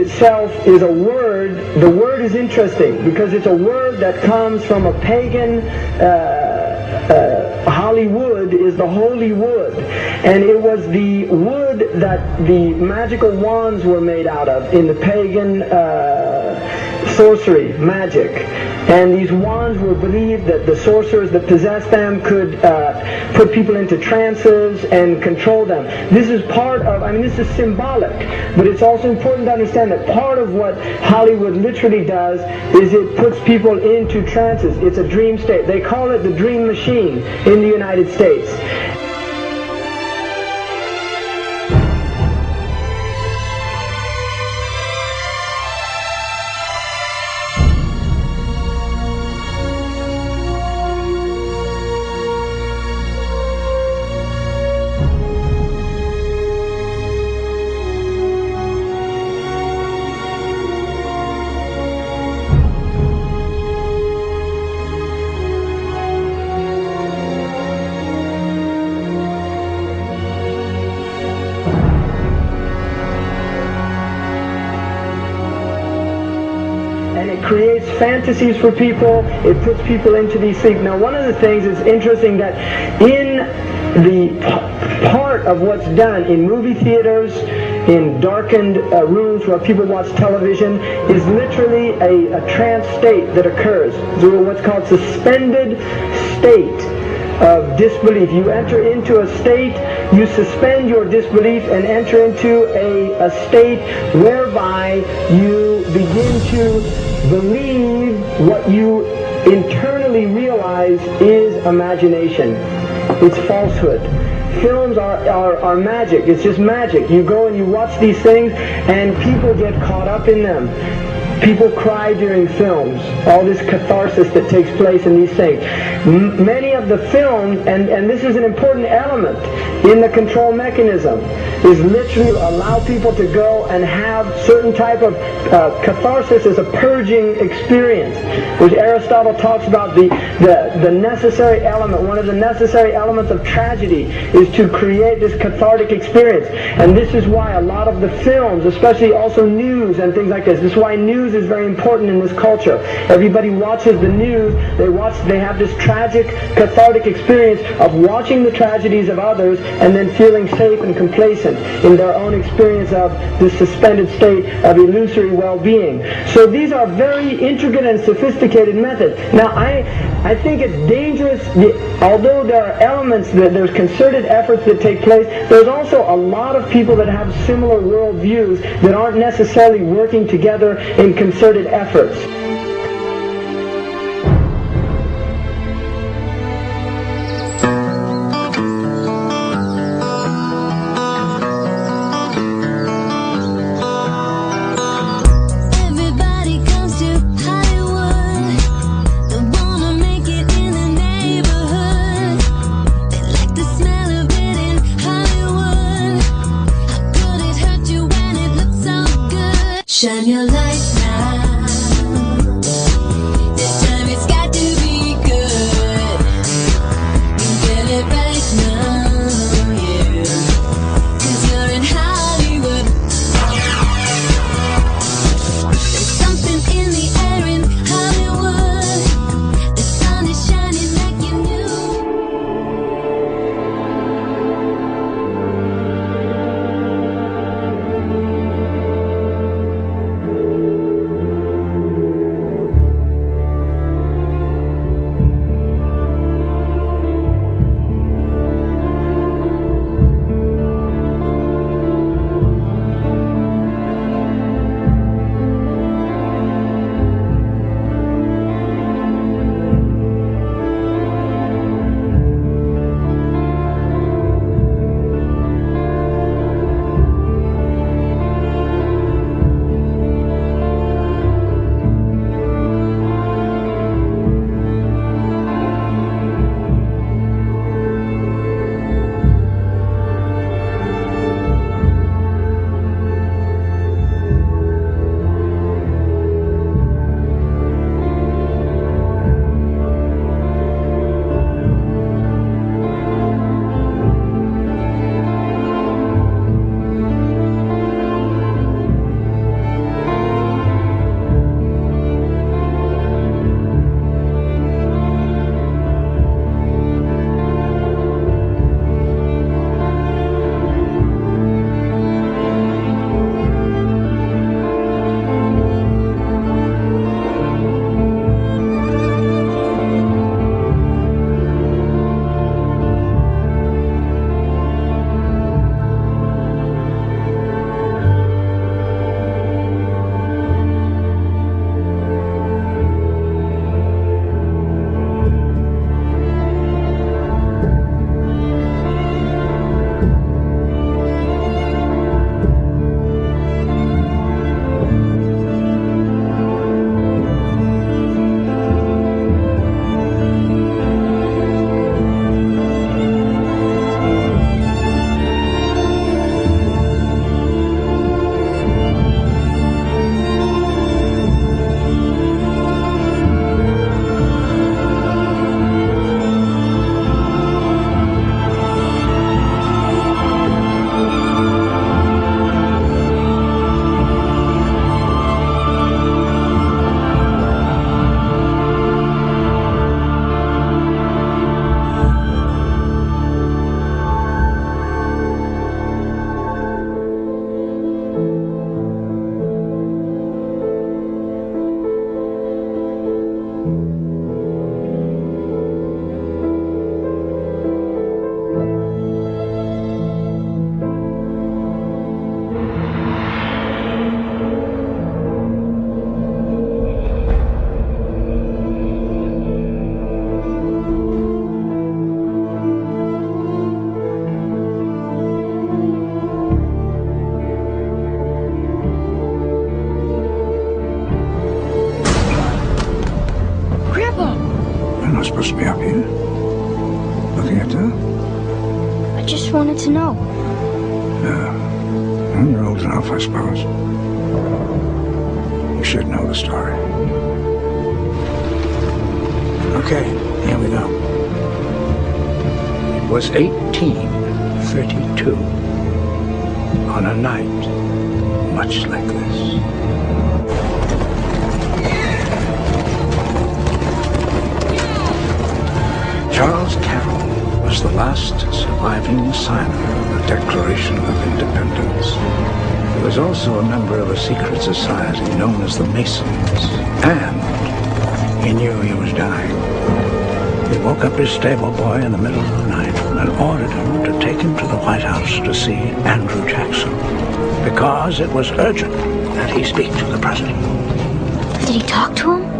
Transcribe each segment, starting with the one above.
itself is a word. The word is interesting because it's a word that comes from a pagan. Hollywood is the holy wood, and it was the wood that the magical wands were made out of in the pagan sorcery, magic. And these wands were believed that the sorcerers that possessed them could put people into trances and control them. This is part of, this is symbolic, but it's also important to understand that part of what Hollywood literally does is it puts people into trances. It's a dream state. They call it the dream machine in the United States. And it creates fantasies for people. It puts people into these things. Now, one of the things is interesting that in the part of what's done in movie theaters, in darkened rooms where people watch television, is literally a trance state that occurs. So what's called suspended state of disbelief. You enter into a state, you suspend your disbelief and enter into a state whereby you begin to believe what you internally realize is imagination. It's falsehood. Films are magic. It's just magic. You go and you watch these things and people get caught up in them. People cry during films. All this catharsis that takes place in these things. Many of the films, and this is an important element in the control mechanism, is literally allow people to go and have certain type of catharsis as a purging experience, which Aristotle talks about the necessary element. One of the necessary elements of tragedy is to create this cathartic experience. And this is why a lot of the films, especially also news and things like this is why news is very important in this culture. Everybody watches the news, they have this tragic, cathartic experience of watching the tragedies of others and then feeling safe and complacent in their own experience of this suspended state of illusory well-being. So these are very intricate and sophisticated methods. Now I think it's dangerous, although there are elements, there's concerted efforts that take place, there's also a lot of people that have similar worldviews that aren't necessarily working together in concerted efforts. Shine your light now. not supposed to be up here. Looking at that? I just wanted to know. Well, you're old enough, I suppose. You should know the story. Okay, here we go. It was 1832, on a night much like this. Charles Carroll was the last surviving signer of the Declaration of Independence. He was also a member of a secret society known as the Masons, and he knew he was dying. He woke up his stable boy in the middle of the night and ordered him to take him to the White House to see Andrew Jackson, because it was urgent that he speak to the president. Did he talk to him?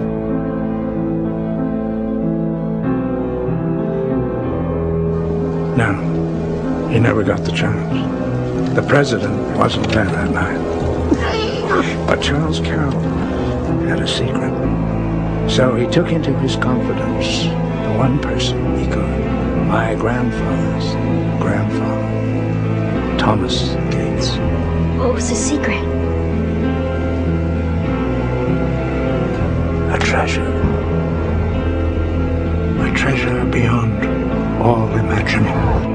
No, he never got the chance. The president wasn't there that night. But Charles Carroll had a secret. So he took into his confidence the one person he could. My grandfather's grandfather, Thomas Gates. What was his secret? A treasure. A treasure beyond all imagining.